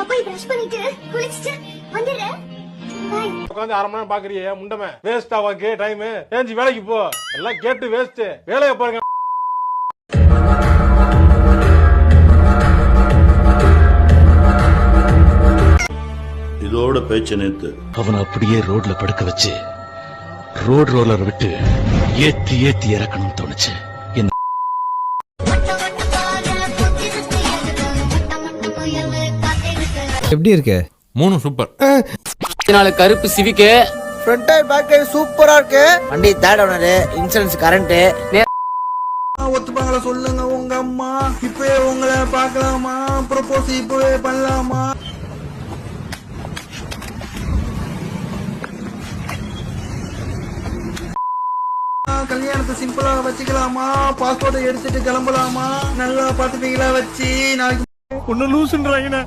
நான் போய் பிரஷ் பண்ணிட்டு குளிச்சிட்டு வந்துடுறேன். பை. உட்காந்து 1/2 மணி நேரம் பாக்குறியே முண்டமே வேஸ்ட் ஆவாக்கு டைம். ஏஞ்சி வேலைக்கு போ. எல்லாம் கேட்டு வேஸ்ட். வேலையை பாருங்க. இதோட பேச்ச நேத்து அவனை அப்படியே ரோட்ல படுக்க வச்சு ரோட் ரோலர் விட்டு ஏத்தி ஏத்தி இறக்கணும்னு தோணுச்சு. எப்படி இருக்கு? 3 சூப்பர். 4 கருப்பு சிவிக்கு ஃப்ரண்ட் டயர் பேக் டயர் சூப்பரா இருக்கு. வண்டி தேர்ட் ஓனர், இன்சூரன்ஸ் கரண்ட். ஒத்துப்பாங்களா சொல்லுங்க உங்க அம்மா. இப்பவே உங்களை பார்க்கலாமா? ப்ரோபோஸ் இப்பவே பண்ணலாமா? கல்யாணத்தை சிம்பிளா வச்சுக்கலாமா? பாஸ்போர்ட்டை எடுத்துட்டு கிளம்பலாமா? நல்லா பாத்துப்பீங்களா வச்சு நாளைக்கு ஒன்னு லூசுன்றாங்க.